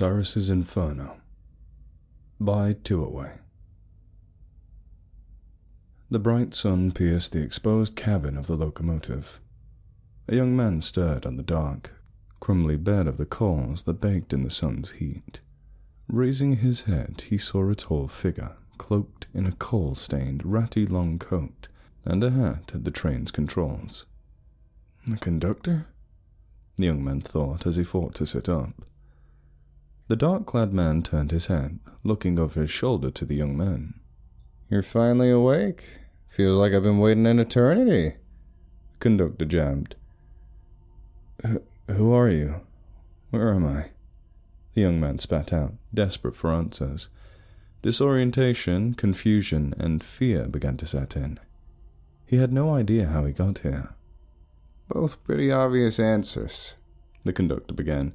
Cyrus's Inferno by Two-Away. The bright sun pierced the exposed cabin of the locomotive. A young man stirred on the dark, crumbly bed of the coals that baked in the sun's heat. Raising his head, he saw a tall figure, cloaked in a coal-stained, ratty long coat and a hat at the train's controls. The conductor? The young man thought as he fought to sit up. The dark-clad man turned his head, looking over his shoulder to the young man. "You're finally awake? Feels like I've been waiting an eternity," the conductor jabbed. Who are you? Where am I? The young man spat out, desperate for answers. Disorientation, confusion, and fear began to set in. He had no idea how he got here. "Both pretty obvious answers," the conductor began.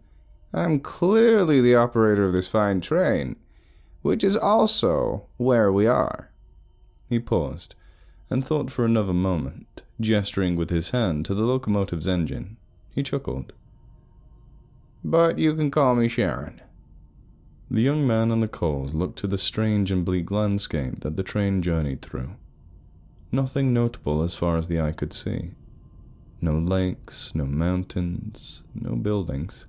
"I'm clearly the operator of this fine train, which is also where we are." He paused, and thought for another moment, gesturing with his hand to the locomotive's engine. He chuckled. "But you can call me Sharon." The young man on the coals looked to the strange and bleak landscape that the train journeyed through. Nothing notable as far as the eye could see. No lakes, no mountains, no buildings.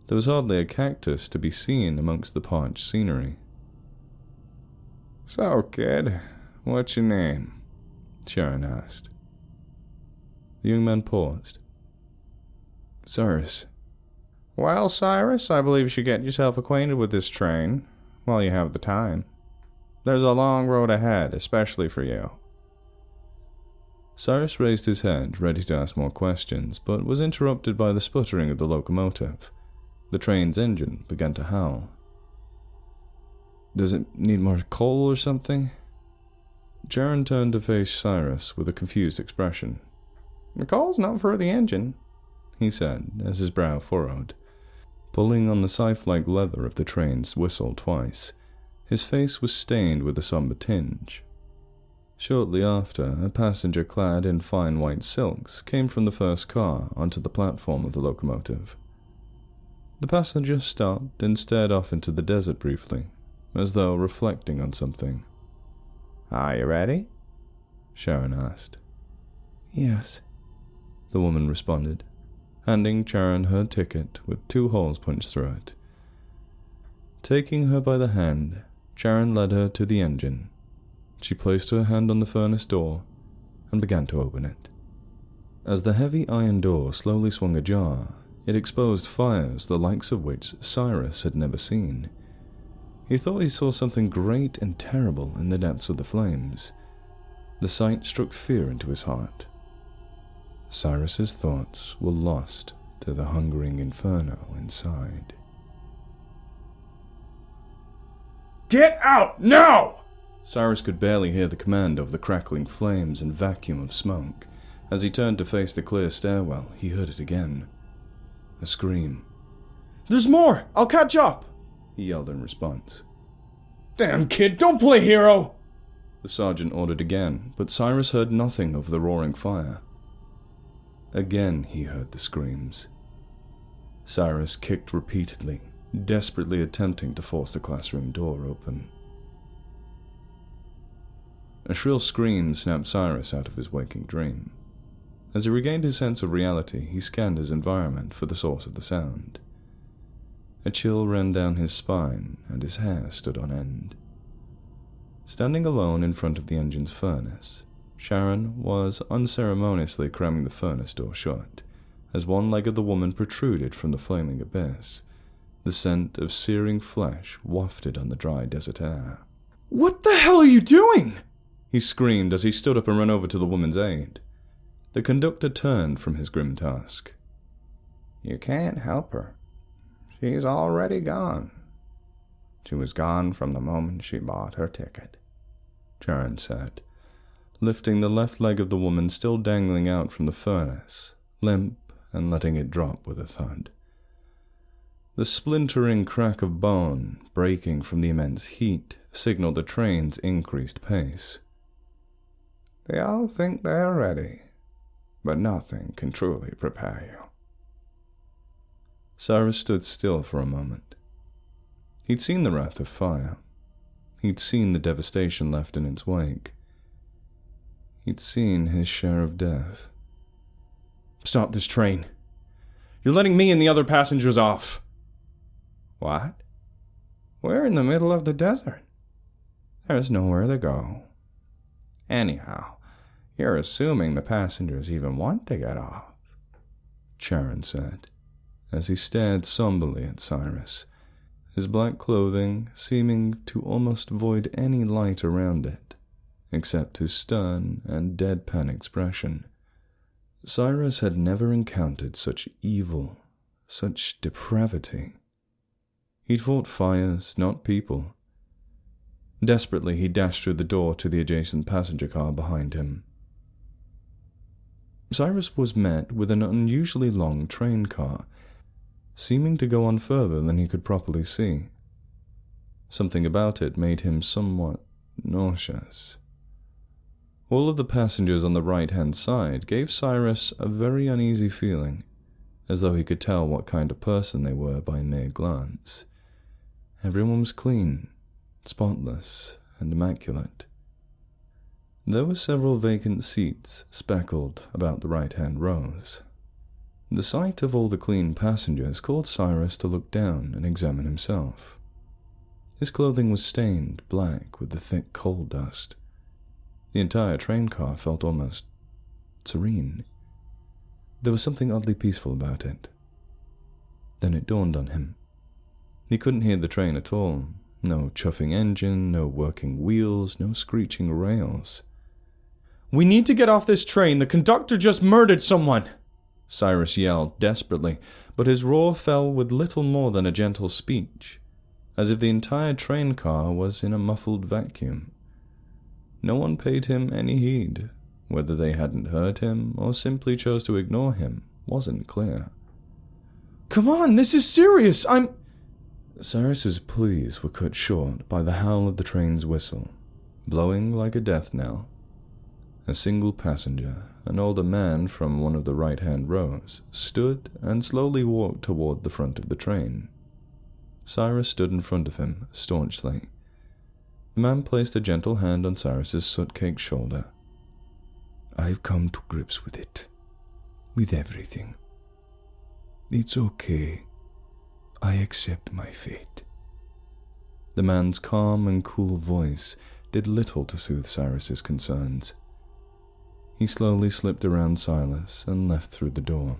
There was hardly a cactus to be seen amongst the parched scenery. "So, kid, what's your name?" Sharon asked. The young man paused. "Cyrus." "Well, Cyrus, I believe you should get yourself acquainted with this train while you have the time. There's a long road ahead, especially for you." Cyrus raised his head, ready to ask more questions, but was interrupted by the sputtering of the locomotive. The train's engine began to howl. "Does it need more coal or something?" Sharon turned to face Cyrus with a confused expression. "The coal's not for the engine," he said, as his brow furrowed. Pulling on the scythe-like leather of the train's whistle twice, his face was stained with a somber tinge. Shortly after, a passenger clad in fine white silks came from the first car onto the platform of the locomotive. The passenger stopped and stared off into the desert briefly, as though reflecting on something. "Are you ready?" Sharon asked. "Yes," the woman responded, handing Sharon her ticket with 2 holes punched through it. Taking her by the hand, Sharon led her to the engine. She placed her hand on the furnace door and began to open it. As the heavy iron door slowly swung ajar, it exposed fires the likes of which Cyrus had never seen. He thought he saw something great and terrible in the depths of the flames. The sight struck fear into his heart. Cyrus's thoughts were lost to the hungering inferno inside. "Get out, now!" Cyrus could barely hear the command over the crackling flames and vacuum of smoke. As he turned to face the clear stairwell, he heard it again. A scream. "There's more! I'll catch up!" he yelled in response. "Damn, kid, don't play hero!" The sergeant ordered again, but Cyrus heard nothing over the roaring fire. Again he heard the screams. Cyrus kicked repeatedly, desperately attempting to force the classroom door open. A shrill scream snapped Cyrus out of his waking dream. As he regained his sense of reality, he scanned his environment for the source of the sound. A chill ran down his spine, and his hair stood on end. Standing alone in front of the engine's furnace, Sharon was unceremoniously cramming the furnace door shut, as one leg of the woman protruded from the flaming abyss. The scent of searing flesh wafted on the dry desert air. "What the hell are you doing?" he screamed as he stood up and ran over to the woman's aid. The conductor turned from his grim task. "You can't help her. She's already gone. She was gone from the moment she bought her ticket," Sharon said, lifting the left leg of the woman still dangling out from the furnace, limp, and letting it drop with a thud. The splintering crack of bone, breaking from the immense heat, signaled the train's increased pace. "They all think they're ready, but nothing can truly prepare you." Cyrus stood still for a moment, He'd seen the wrath of fire. He'd seen the devastation left in its wake. He'd seen his share of death. Stop this train. You're letting me and the other passengers off. What? We're in the middle of the desert. There's nowhere to go. Anyhow, you're assuming the passengers even want to get off, Charon said, as he stared somberly at Cyrus, his black clothing seeming to almost void any light around it, except his stern and deadpan expression. Cyrus had never encountered such evil, such depravity. He'd fought fires, not people. Desperately, he dashed through the door to the adjacent passenger car behind him. Cyrus was met with an unusually long train car, seeming to go on further than he could properly see. Something about it made him somewhat nauseous. All of the passengers on the right-hand side gave Cyrus a very uneasy feeling, as though he could tell what kind of person they were by mere glance. Everyone was clean, spotless, and immaculate. There were several vacant seats speckled about the right-hand rows. The sight of all the clean passengers caused Cyrus to look down and examine himself. His clothing was stained black with the thick coal dust. The entire train car felt almost serene. There was something oddly peaceful about it. Then it dawned on him. He couldn't hear the train at all. No chuffing engine, no working wheels, no screeching rails. We need to get off this train. The conductor just murdered someone, Cyrus yelled desperately, but his roar fell with little more than a gentle speech, as if the entire train car was in a muffled vacuum. No one paid him any heed. Whether they hadn't heard him or simply chose to ignore him wasn't clear. Come on, this is serious. Cyrus's pleas were cut short by the howl of the train's whistle, blowing like a death knell. A single passenger, an older man from one of the right-hand rows, stood and slowly walked toward the front of the train. Cyrus stood in front of him, staunchly. The man placed a gentle hand on Cyrus's soot-caked shoulder. I've come to grips with it. With everything. It's okay. I accept my fate. The man's calm and cool voice did little to soothe Cyrus's concerns. He slowly slipped around Cyrus and left through the door.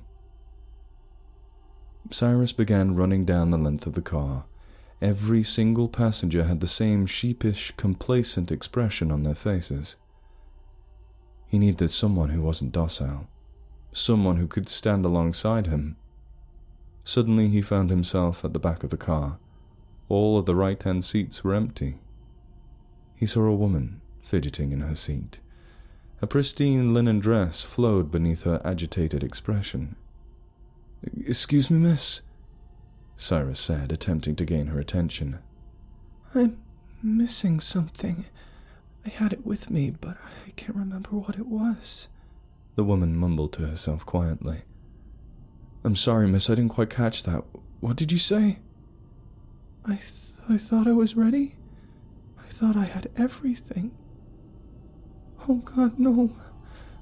Cyrus began running down the length of the car. Every single passenger had the same sheepish, complacent expression on their faces. He needed someone who wasn't docile, someone who could stand alongside him. Suddenly he found himself at the back of the car. All of the right-hand seats were empty. He saw a woman fidgeting in her seat. A pristine linen dress flowed beneath her agitated expression. "Excuse me, miss," Cyrus said, attempting to gain her attention. "I'm missing something. I had it with me, but I can't remember what it was," the woman mumbled to herself quietly. "I'm sorry, miss, I didn't quite catch that. What did you say?" I thought I was ready. I thought I had everything. Oh God, no.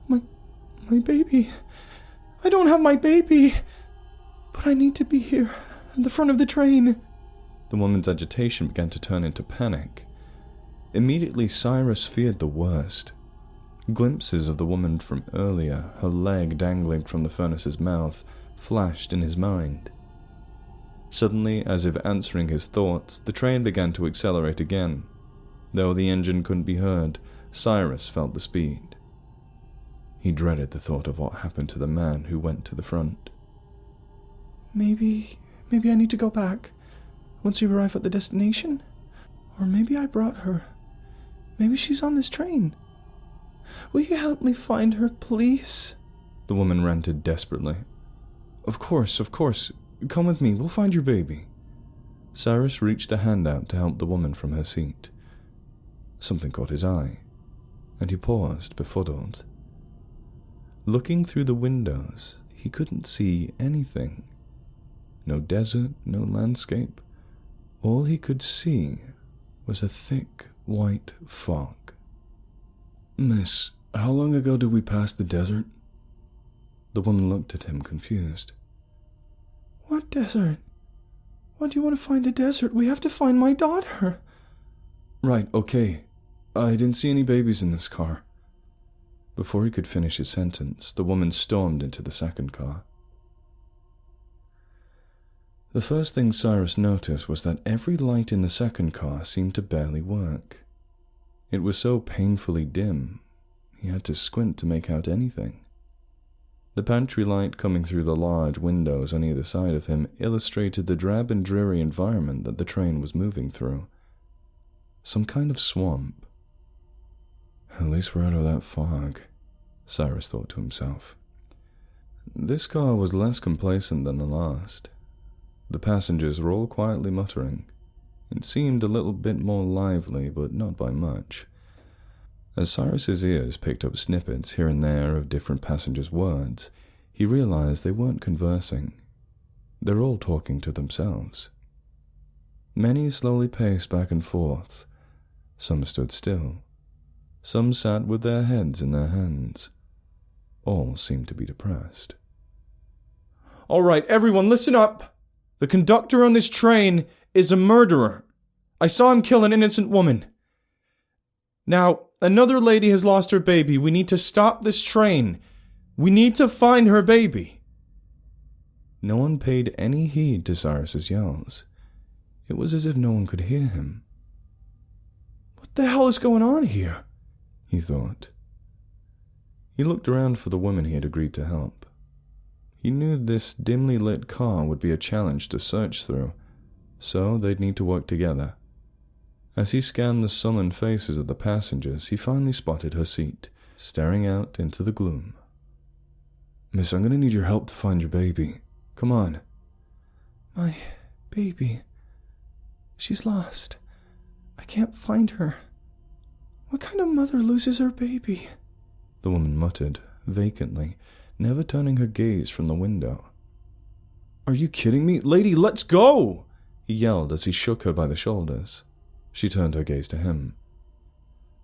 My baby. I don't have my baby. But I need to be here, at the front of the train. The woman's agitation began to turn into panic. Immediately, Cyrus feared the worst. Glimpses of the woman from earlier, her leg dangling from the furnace's mouth, flashed in his mind. Suddenly, as if answering his thoughts, the train began to accelerate again. Though the engine couldn't be heard, Cyrus felt the speed. He dreaded the thought of what happened to the man who went to the front. Maybe I need to go back, once we arrive at the destination? Or maybe I brought her. Maybe she's on this train. Will you help me find her, please?" The woman ranted desperately. Of course. Come with me, we'll find your baby." Cyrus reached a hand out to help the woman from her seat. Something caught his eye, and he paused, befuddled. Looking through the windows, he couldn't see anything. No desert, no landscape. All he could see was a thick white fog. "Miss, how long ago did we pass the desert?" The woman looked at him, confused. "What desert? Why do you want to find a desert? We have to find my daughter." "Right, okay. I didn't see any babies in this car." Before he could finish his sentence, the woman stormed into the second car. The first thing Cyrus noticed was that every light in the second car seemed to barely work. It was so painfully dim, he had to squint to make out anything. The pantry light coming through the large windows on either side of him illustrated the drab and dreary environment that the train was moving through. Some kind of swamp. At least we're out of that fog, Cyrus thought to himself. This car was less complacent than the last. The passengers were all quietly muttering. It seemed a little bit more lively, but not by much. As Cyrus's ears picked up snippets here and there of different passengers' words, he realized they weren't conversing. They were all talking to themselves. Many slowly paced back and forth. Some stood still. Some sat with their heads in their hands. All seemed to be depressed. "All right, everyone, listen up! The conductor on this train is a murderer. I saw him kill an innocent woman. Now, another lady has lost her baby. We need to stop this train. We need to find her baby." No one paid any heed to Cyrus's yells. It was as if no one could hear him. "What the hell is going on here?" he thought. He looked around for the woman he had agreed to help. He knew this dimly lit car would be a challenge to search through, so they'd need to work together. As he scanned the sullen faces of the passengers, he finally spotted her seat, staring out into the gloom. "Miss, I'm going to need your help to find your baby. Come on." "My baby. She's lost. I can't find her. What kind of mother loses her baby?" The woman muttered, vacantly, never turning her gaze from the window. "Are you kidding me? Lady, let's go!" he yelled as he shook her by the shoulders. She turned her gaze to him.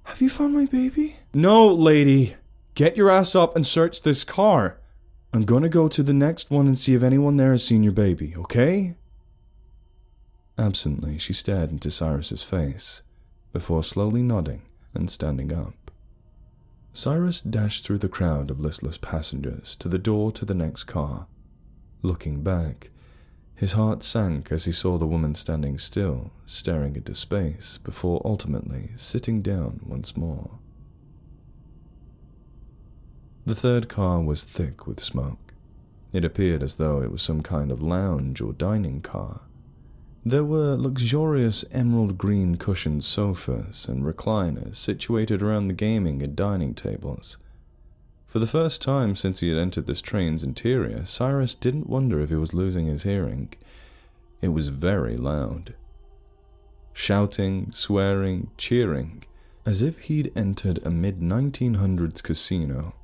"Have you found my baby?" "No, lady. Get your ass up and search this car. I'm going to go to the next one and see if anyone there has seen your baby, okay?" Absently, she stared into Cyrus's face, before slowly nodding and standing up. Cyrus dashed through the crowd of listless passengers to the door to the next car. Looking back, his heart sank as he saw the woman standing still, staring into space, before ultimately sitting down once more. The third car was thick with smoke. It appeared as though it was some kind of lounge or dining car. There were luxurious emerald green cushioned sofas and recliners situated around the gaming and dining tables. For the first time since he had entered this train's interior, Cyrus didn't wonder if he was losing his hearing. It was very loud. Shouting, swearing, cheering, as if he'd entered a mid-1900s casino.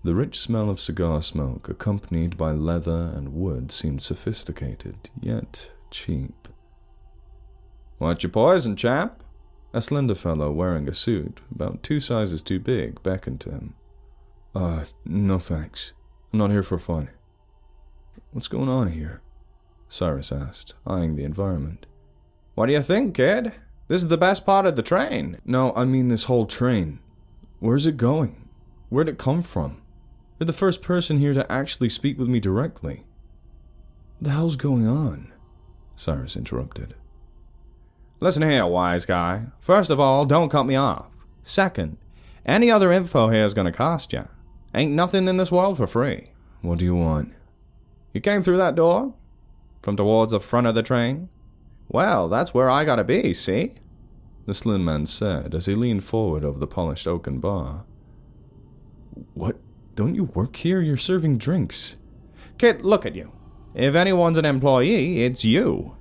The rich smell of cigar smoke, accompanied by leather and wood, seemed sophisticated, yet cheap. "What's your poison, chap?" A slender fellow wearing a suit, about 2 sizes too big, beckoned to him. No thanks. I'm not here for fun." "What's going on here?" Cyrus asked, eyeing the environment. "What do you think, kid? This is the best part of the train." "No, I mean this whole train. Where's it going? Where'd it come from? You're the first person here to actually speak with me directly." "What the hell's going on?" Cyrus interrupted. "Listen here, wise guy. First of all, don't cut me off. Second, any other info here is going to cost you. Ain't nothing in this world for free." "What do you want?" "You came through that door? From towards the front of the train? Well, that's where I gotta be, see?" the slim man said as he leaned forward over the polished oaken bar. "What? Don't you work here? You're serving drinks." "Kid, look at you. If anyone's an employee, it's you."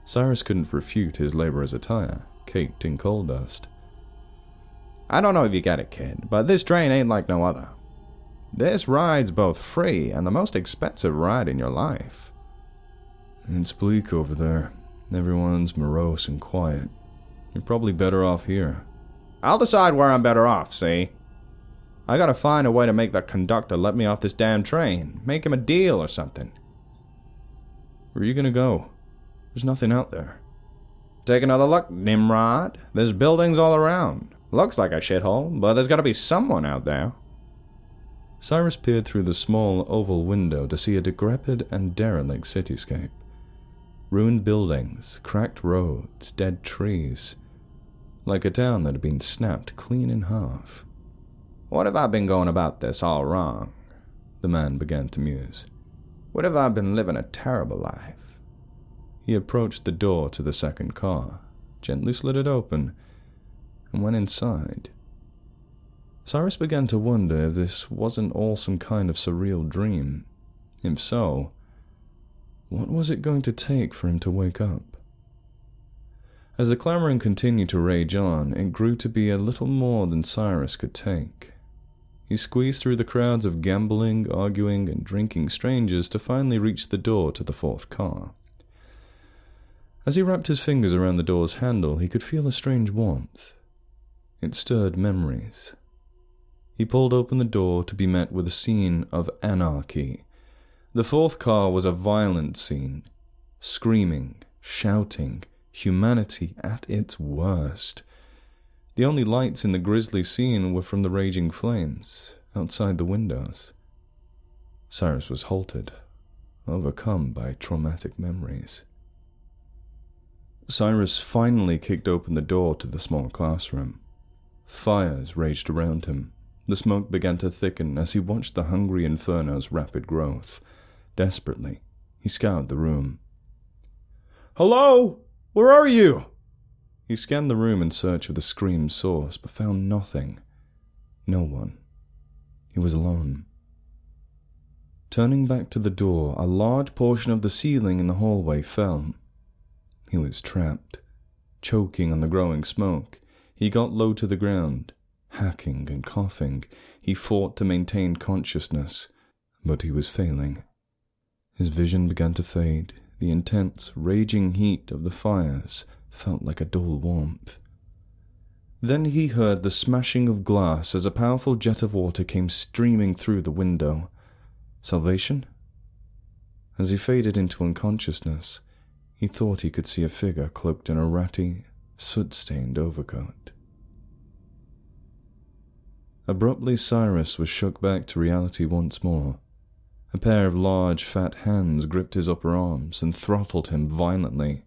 Cyrus couldn't refute his laborer's attire, caked in coal dust. "I don't know if you get it, kid, but this train ain't like no other. This ride's both free and the most expensive ride in your life." "It's bleak over there. Everyone's morose and quiet. You're probably better off here. I'll decide where I'm better off, see? I gotta find a way to make the conductor let me off this damn train. Make him a deal or something. Where are you gonna go? There's nothing out there. Take another look, Nimrod. There's buildings all around. Looks like a shithole, but there's gotta be someone out there. Cyrus peered through the small oval window to see a decrepit and derelict cityscape. Ruined buildings, cracked roads, dead trees. Like a town that had been snapped clean in half. What if I've been going about this all wrong? The man began to muse. What if I've been living a terrible life? He approached the door to the second car, gently slid it open, and went inside. Cyrus began to wonder if this wasn't all some kind of surreal dream. If so, what was it going to take for him to wake up? As the clamoring continued to rage on, it grew to be a little more than Cyrus could take. He squeezed through the crowds of gambling, arguing, and drinking strangers to finally reach the door to the fourth car. As he wrapped his fingers around the door's handle, he could feel a strange warmth. It stirred memories. He pulled open the door to be met with a scene of anarchy. The fourth car was a violent scene. Screaming, shouting, humanity at its worst. The only lights in the grisly scene were from the raging flames outside the windows. Cyrus was halted, overcome by traumatic memories. Cyrus finally kicked open the door to the small classroom. Fires raged around him. The smoke began to thicken as he watched the hungry Inferno's rapid growth. Desperately, he scoured the room. Hello? Where are you? He scanned the room in search of the scream's source, but found nothing. No one. He was alone. Turning back to the door, a large portion of the ceiling in the hallway fell. He was trapped. Choking on the growing smoke, he got low to the ground. Hacking and coughing, he fought to maintain consciousness, but he was failing. His vision began to fade. The intense, raging heat of the fires felt like a dull warmth. Then he heard the smashing of glass as a powerful jet of water came streaming through the window. Salvation? As he faded into unconsciousness, he thought he could see a figure cloaked in a ratty, soot-stained overcoat. Abruptly, Cyrus was shook back to reality once more. A pair of large, fat hands gripped his upper arms and throttled him violently.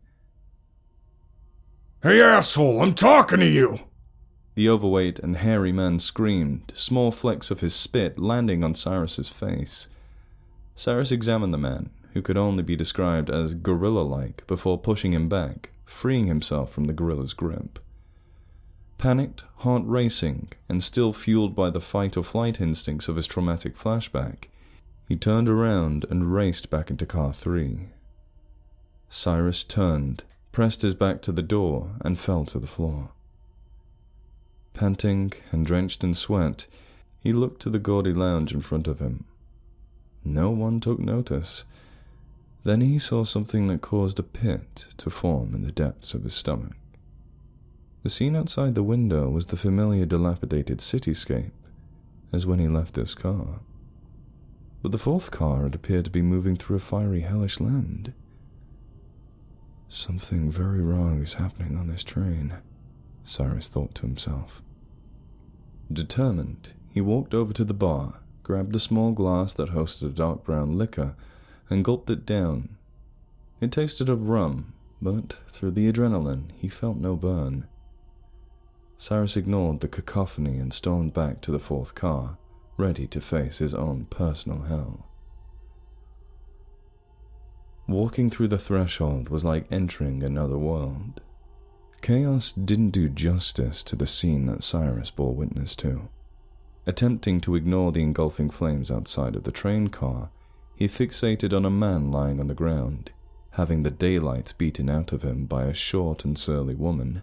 Hey, asshole, I'm talking to you! The overweight and hairy man screamed, small flecks of his spit landing on Cyrus's face. Cyrus examined the man, who could only be described as gorilla-like, before pushing him back, freeing himself from the gorilla's grip. Panicked, heart racing, and still fueled by the fight-or-flight instincts of his traumatic flashback, he turned around and raced back into car 3. Cyrus turned, pressed his back to the door, and fell to the floor. Panting and drenched in sweat, he looked to the gaudy lounge in front of him. No one took notice. Then he saw something that caused a pit to form in the depths of his stomach. The scene outside the window was the familiar dilapidated cityscape, as when he left this car. But the fourth car had appeared to be moving through a fiery, hellish land. Something very wrong is happening on this train, Cyrus thought to himself. Determined, he walked over to the bar, grabbed a small glass that hosted a dark brown liquor, and gulped it down. It tasted of rum, but through the adrenaline he felt no burn. Cyrus ignored the cacophony and stormed back to the fourth car, ready to face his own personal hell. Walking through the threshold was like entering another world. Chaos didn't do justice to the scene that Cyrus bore witness to. Attempting to ignore the engulfing flames outside of the train car, he fixated on a man lying on the ground, having the daylight beaten out of him by a short and surly woman.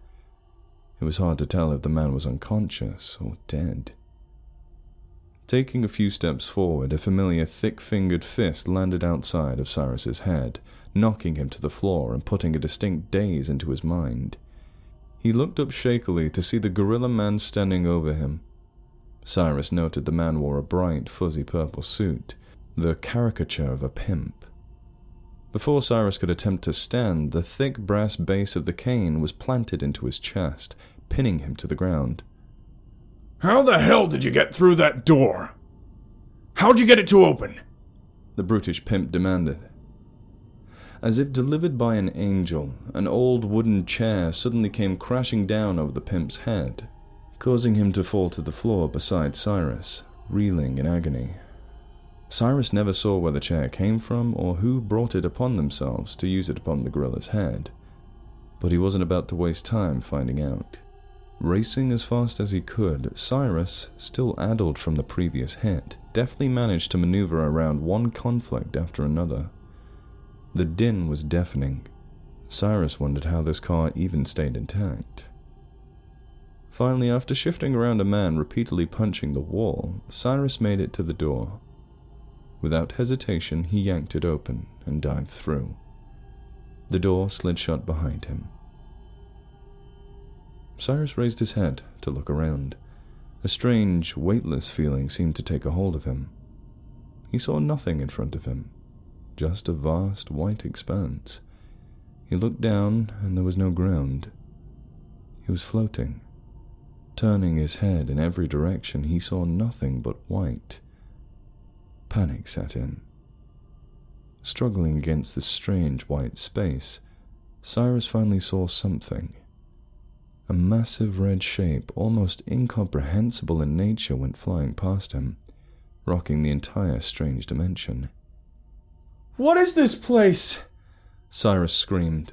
It was hard to tell if the man was unconscious or dead. Taking a few steps forward, a familiar thick-fingered fist landed outside of Cyrus's head, knocking him to the floor and putting a distinct daze into his mind. He looked up shakily to see the gorilla man standing over him. Cyrus noted the man wore a bright, fuzzy purple suit, the caricature of a pimp. Before Cyrus could attempt to stand, the thick brass base of the cane was planted into his chest, pinning him to the ground. "How the hell did you get through that door? How'd you get it to open?" the brutish pimp demanded. As if delivered by an angel, an old wooden chair suddenly came crashing down over the pimp's head, causing him to fall to the floor beside Cyrus, reeling in agony. Cyrus never saw where the chair came from or who brought it upon themselves to use it upon the gorilla's head, but he wasn't about to waste time finding out. Racing as fast as he could, Cyrus, still addled from the previous hit, deftly managed to maneuver around one conflict after another. The din was deafening. Cyrus wondered how this car even stayed intact. Finally, after shifting around a man repeatedly punching the wall, Cyrus made it to the door. Without hesitation, he yanked it open and dived through. The door slid shut behind him. Cyrus raised his head to look around. A strange, weightless feeling seemed to take a hold of him. He saw nothing in front of him, just a vast white expanse. He looked down, and there was no ground. He was floating. Turning his head in every direction, he saw nothing but white. Panic set in. Struggling against this strange white space, Cyrus finally saw something. A massive red shape, almost incomprehensible in nature, went flying past him, rocking the entire strange dimension. "What is this place?" Cyrus screamed.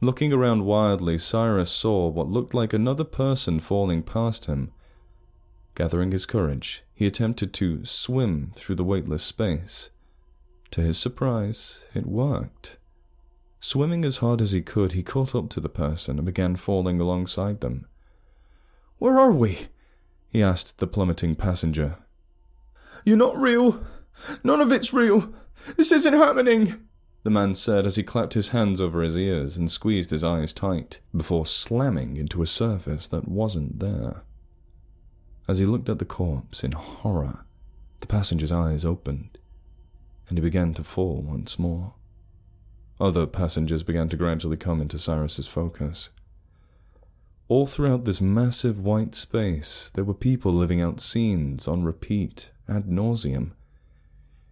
Looking around wildly, Cyrus saw what looked like another person falling past him. Gathering his courage, he attempted to swim through the weightless space. To his surprise, it worked. Swimming as hard as he could, he caught up to the person and began falling alongside them. "Where are we?" he asked the plummeting passenger. "You're not real. None of it's real. This isn't happening," the man said as he clapped his hands over his ears and squeezed his eyes tight, before slamming into a surface that wasn't there. As he looked at the corpse in horror, the passenger's eyes opened, and he began to fall once more. Other passengers began to gradually come into Cyrus's focus. All throughout this massive white space, there were people living out scenes on repeat, ad nauseum.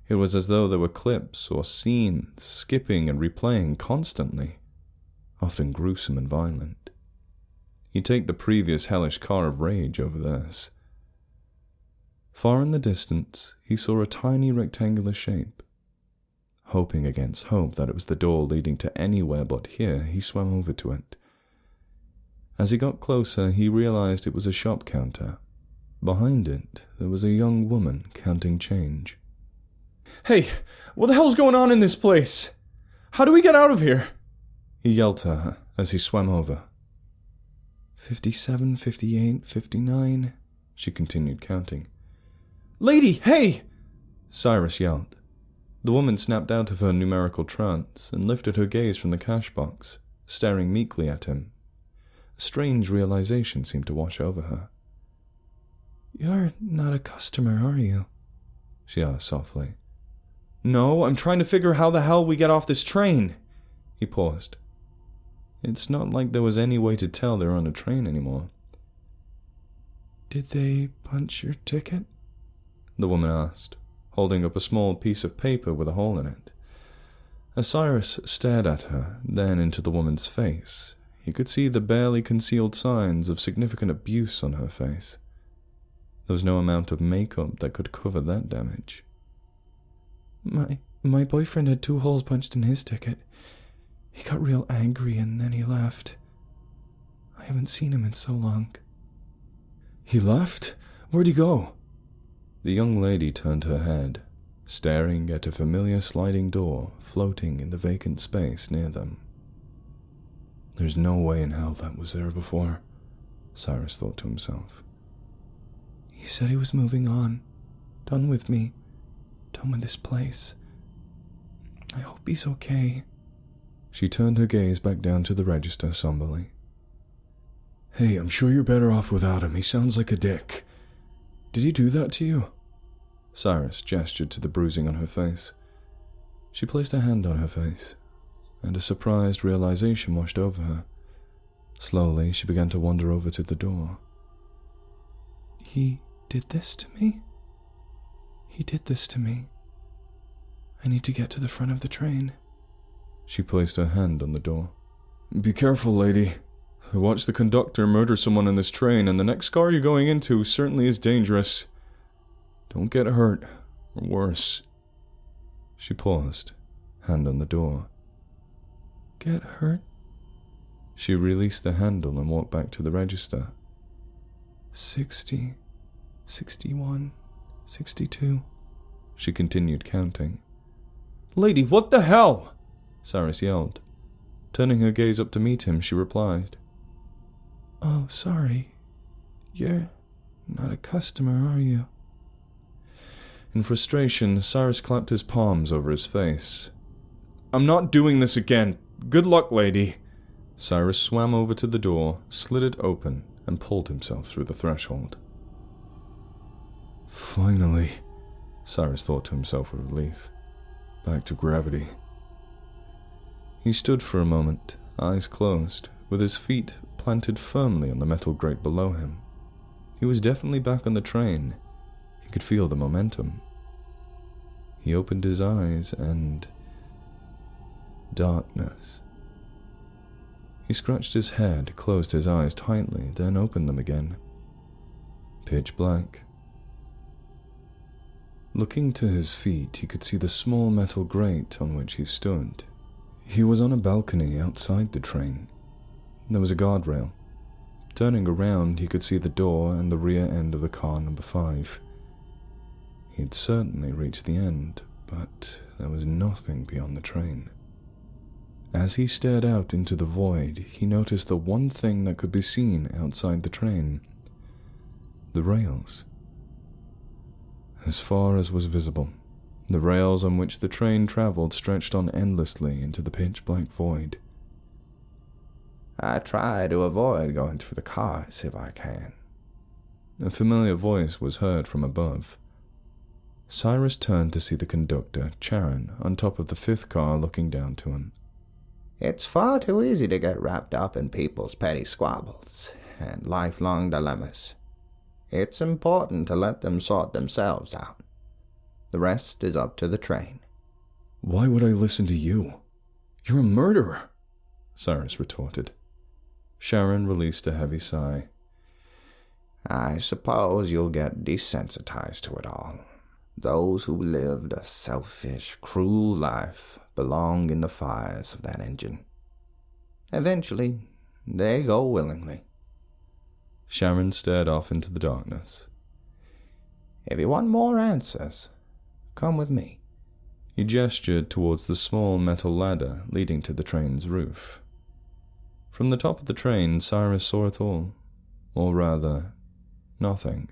It was as though there were clips or scenes skipping and replaying constantly, often gruesome and violent. You'd take the previous hellish car of rage over this. Far in the distance, he saw a tiny rectangular shape. Hoping against hope that it was the door leading to anywhere but here, he swam over to it. As he got closer, he realized it was a shop counter. Behind it, there was a young woman counting change. "Hey, what the hell's going on in this place? How do we get out of here?" he yelled to her as he swam over. 57, 58, 59, she continued counting. "Lady, hey!" Cyrus yelled. The woman snapped out of her numerical trance and lifted her gaze from the cash box, staring meekly at him. A strange realization seemed to wash over her. "You're not a customer, are you?" she asked softly. "No, I'm trying to figure how the hell we get off this train." He paused. It's not like there was any way to tell they were on a train anymore. "Did they punch your ticket?" the woman asked, holding up a small piece of paper with a hole in it. As Cyrus stared at her, then into the woman's face, he could see the barely concealed signs of significant abuse on her face. There was no amount of makeup that could cover that damage. My boyfriend had 2 holes punched in his ticket. He got real angry and then he left. I haven't seen him in so long." "He left? Where'd he go?" The young lady turned her head, staring at a familiar sliding door floating in the vacant space near them. There's no way in hell that was there before, Cyrus thought to himself. He said he was moving on. Done with me. Done with this place. I hope he's okay. She turned her gaze back down to the register somberly. Hey, I'm sure you're better off without him. He sounds like a dick. Did he do that to you? Cyrus gestured to the bruising on her face. She placed a hand on her face, and a surprised realization washed over her. Slowly, she began to wander over to the door. He did this to me? He did this to me. I need to get to the front of the train. She placed her hand on the door. Be careful, lady. I watched the conductor murder someone in this train, and the next car you're going into certainly is dangerous. Don't get hurt, or worse. She paused, hand on the door. Get hurt? She released the handle and walked back to the register. 60, 61, 62. She continued counting. Lady, what the hell? Cyrus yelled. Turning her gaze up to meet him, she replied. Oh, sorry. You're not a customer, are you? In frustration, Cyrus clapped his palms over his face. I'm not doing this again. Good luck, lady. Cyrus swam over to the door, slid it open, and pulled himself through the threshold. Finally, Cyrus thought to himself with relief. Back to gravity. He stood for a moment, eyes closed, with his feet planted firmly on the metal grate below him. He was definitely back on the train. He could feel the momentum. He opened his eyes and... darkness. He scratched his head, closed his eyes tightly, then opened them again. Pitch black. Looking to his feet, he could see the small metal grate on which he stood. He was on a balcony outside the train. There was a guardrail. Turning around, he could see the door and the rear end of the car number 5. He had certainly reached the end, but there was nothing beyond the train. As he stared out into the void, he noticed the one thing that could be seen outside the train. The rails. As far as was visible, the rails on which the train traveled stretched on endlessly into the pitch-black void. I try to avoid going through the cars if I can. A familiar voice was heard from above. Cyrus turned to see the conductor, Charon, on top of the 5th car looking down to him. It's far too easy to get wrapped up in people's petty squabbles and lifelong dilemmas. It's important to let them sort themselves out. The rest is up to the train. Why would I listen to you? You're a murderer, Cyrus retorted. Sharon released a heavy sigh. I suppose you'll get desensitized to it all. Those who lived a selfish, cruel life belong in the fires of that engine. Eventually, they go willingly. Sharon stared off into the darkness. If you want more answers, come with me. He gestured towards the small metal ladder leading to the train's roof. From the top of the train, Cyrus saw it all. Or rather, nothing.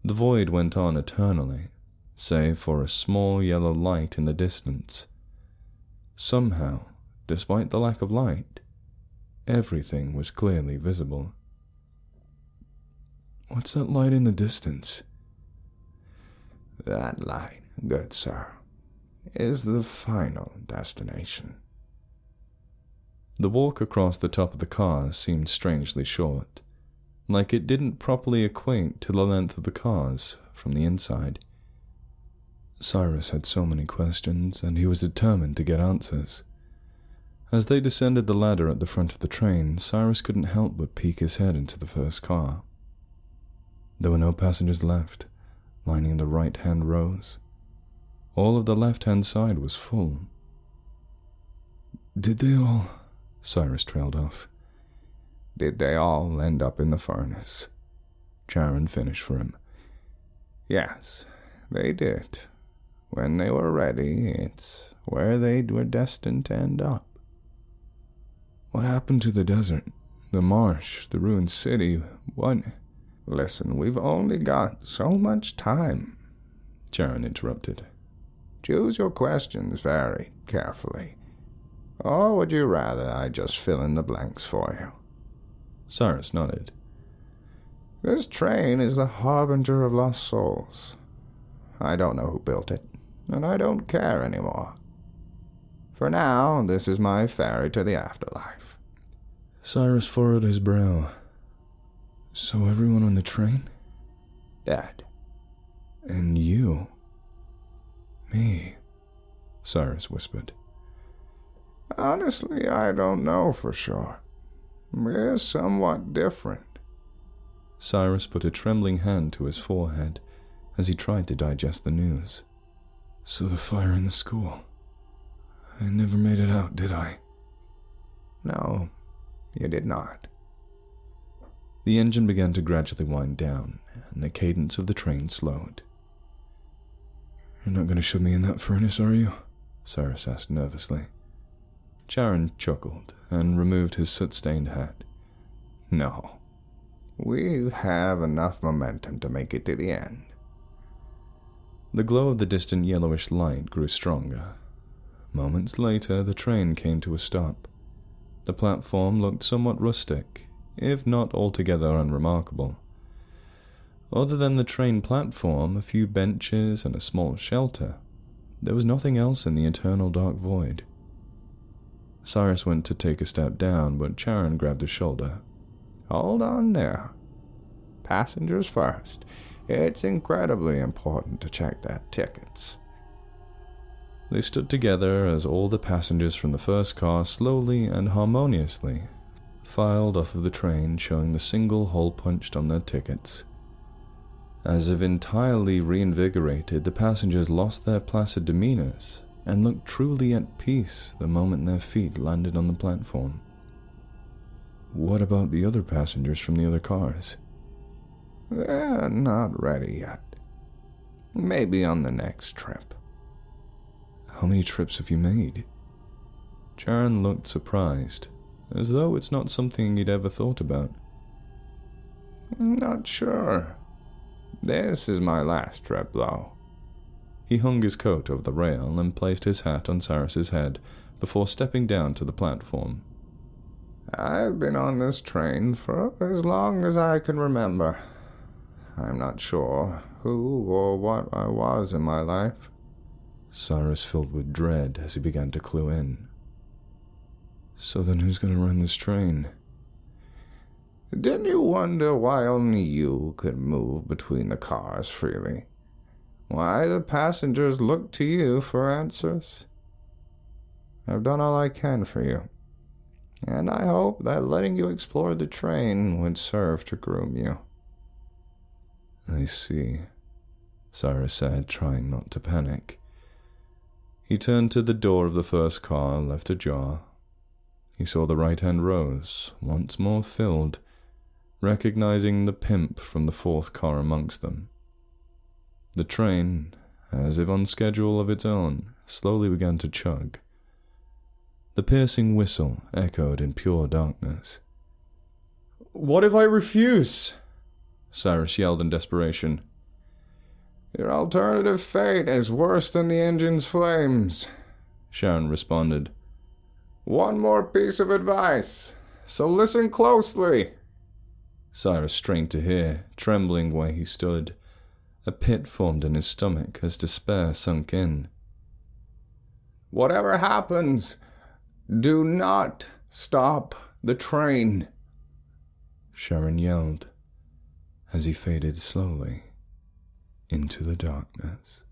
The void went on eternally, save for a small yellow light in the distance. Somehow, despite the lack of light, everything was clearly visible. What's that light in the distance? That light, good sir, is the final destination. The walk across the top of the car seemed strangely short, like it didn't properly equate to the length of the cars from the inside. Cyrus had so many questions, and he was determined to get answers. As they descended the ladder at the front of the train, Cyrus couldn't help but peek his head into the first car. There were no passengers left, lining the right-hand rows. All of the left-hand side was full. Did they all... Cyrus trailed off. Did they all end up in the furnace? Charon finished for him. Yes, they did. When they were ready, it's where they were destined to end up. What happened to the desert, the marsh, the ruined city? What? Listen, we've only got so much time, Charon interrupted. Choose your questions very carefully. Or would you rather I just fill in the blanks for you? Cyrus nodded. This train is the harbinger of lost souls. I don't know who built it, and I don't care anymore. For now, this is my ferry to the afterlife. Cyrus furrowed his brow. So everyone on the train? Dead. And you? Me? Cyrus whispered. Honestly, I don't know for sure. We're somewhat different. Cyrus put a trembling hand to his forehead as he tried to digest the news. So the fire in the school. I never made it out, did I? No, you did not. The engine began to gradually wind down, and the cadence of the train slowed. You're not going to shove me in that furnace, are you? Cyrus asked nervously. Charon chuckled and removed his soot-stained hat. No. We have enough momentum to make it to the end. The glow of the distant yellowish light grew stronger. Moments later, the train came to a stop. The platform looked somewhat rustic, if not altogether unremarkable. Other than the train platform, a few benches, and a small shelter, there was nothing else in the eternal dark void. Cyrus went to take a step down, but Charon grabbed his shoulder. Hold on there. Passengers first. It's incredibly important to check their tickets. They stood together as all the passengers from the first car slowly and harmoniously filed off of the train, showing the single hole punched on their tickets. As if entirely reinvigorated, the passengers lost their placid demeanors and looked truly at peace the moment their feet landed on the platform. What about the other passengers from the other cars? They're not ready yet. Maybe on the next trip. How many trips have you made? Charon looked surprised, as though it's not something he'd ever thought about. Not sure. This is my last trip, though. He hung his coat over the rail and placed his hat on Cyrus's head before stepping down to the platform. I've been on this train for as long as I can remember. I'm not sure who or what I was in my life. Cyrus filled with dread as he began to clue in. So then who's going to run this train? Didn't you wonder why only you could move between the cars freely? Why the passengers look to you for answers? I've done all I can for you, and I hope that letting you explore the train would serve to groom you. I see, Cyrus said, trying not to panic. He turned to the door of the first car, left ajar. He saw the right-hand rows, once more filled, recognizing the pimp from the fourth car amongst them. The train, as if on schedule of its own, slowly began to chug. The piercing whistle echoed in pure darkness. What if I refuse? Cyrus yelled in desperation. Your alternative fate is worse than the engine's flames, Charon responded. One more piece of advice, so listen closely. Cyrus strained to hear, trembling where he stood. A pit formed in his stomach as despair sunk in. Whatever happens, do not stop the train, Charon yelled as he faded slowly into the darkness.